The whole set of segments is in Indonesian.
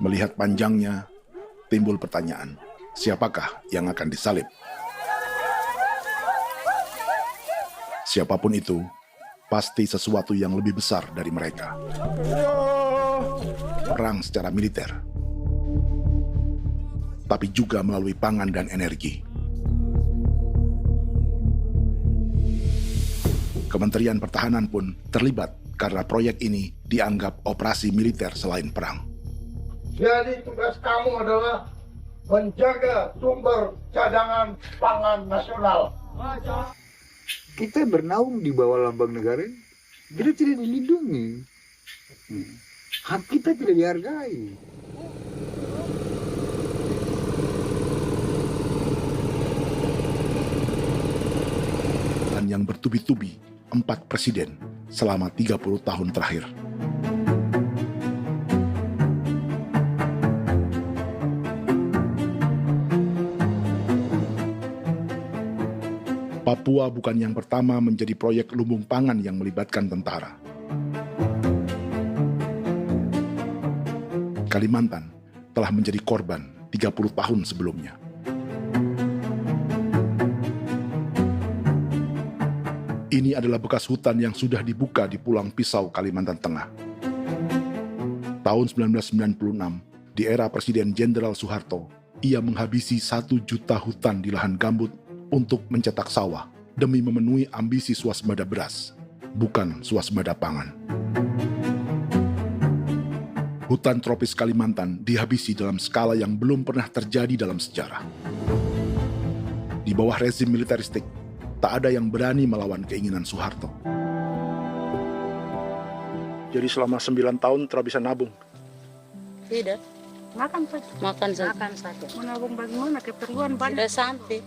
Melihat panjangnya, timbul pertanyaan, siapakah yang akan disalib? Siapapun itu, pasti sesuatu yang lebih besar dari mereka. Perang secara militer, tapi juga melalui pangan dan energi. Kementerian Pertahanan pun terlibat karena proyek ini dianggap operasi militer selain perang. Jadi tugas kamu adalah menjaga sumber cadangan pangan nasional. Kita bernaung di bawah lambang negara ini. Kita tidak dilindungi. Hak kita tidak dihargai. Dan yang bertubi-tubi 4 presiden selama 30 tahun terakhir. Papua bukan yang pertama menjadi proyek lumbung pangan yang melibatkan tentara. Kalimantan telah menjadi korban 30 tahun sebelumnya. Ini adalah bekas hutan yang sudah dibuka di Pulang Pisau, Kalimantan Tengah. Tahun 1996, di era Presiden Jenderal Soeharto, ia menghabisi 1 juta hutan di lahan gambut untuk mencetak sawah demi memenuhi ambisi swasembada beras, bukan swasembada pangan. Hutan tropis Kalimantan dihabisi dalam skala yang belum pernah terjadi dalam sejarah. Di bawah rezim militeristik, tak ada yang berani melawan keinginan Soeharto. Jadi selama 9 tahun tidak bisa nabung? Tidak. Makan saja. Makan saja. Makan saja. Menabung bagaimana? Keperluan banyak. Sudah sampai.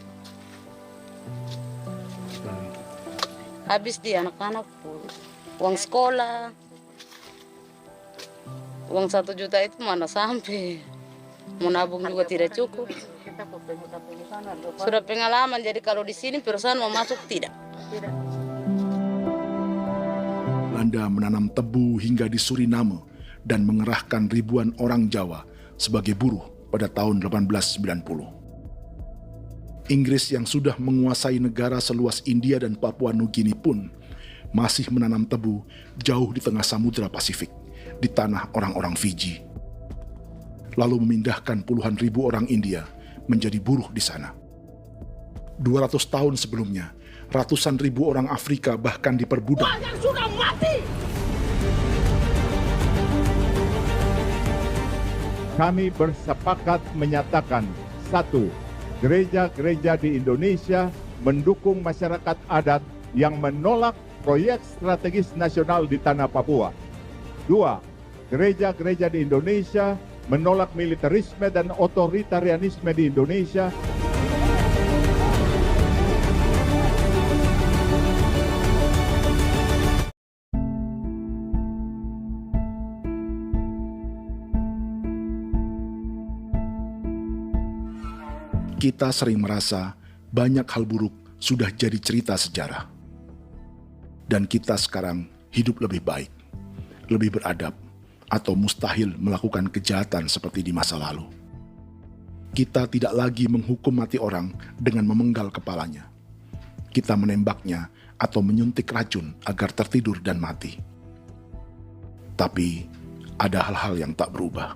Habis di anak-anak pun. Uang sekolah. Uang 1 juta itu mana sampai. Mau nabung juga tidak cukup. Sudah pengalaman, jadi kalau di sini perusahaan mau masuk tidak. Belanda menanam tebu hingga di Suriname dan mengerahkan ribuan orang Jawa sebagai buruh pada tahun 1890. Inggris yang sudah menguasai negara seluas India dan Papua Nugini pun masih menanam tebu jauh di tengah Samudra Pasifik, di tanah orang-orang Fiji. Lalu memindahkan puluhan ribu orang India menjadi buruh di sana. 200 tahun sebelumnya, ratusan ribu orang Afrika bahkan diperbudak. Yang sudah mati. Kami bersepakat menyatakan, 1. Gereja-gereja di Indonesia mendukung masyarakat adat yang menolak proyek strategis nasional di tanah Papua. 2. Gereja-gereja di Indonesia menolak militerisme dan otoritarianisme di Indonesia. Kita sering merasa banyak hal buruk sudah jadi cerita sejarah. Dan kita sekarang hidup lebih baik, lebih beradab, atau mustahil melakukan kejahatan seperti di masa lalu. Kita tidak lagi menghukum mati orang dengan memenggal kepalanya. Kita menembaknya atau menyuntik racun agar tertidur dan mati. Tapi ada hal-hal yang tak berubah.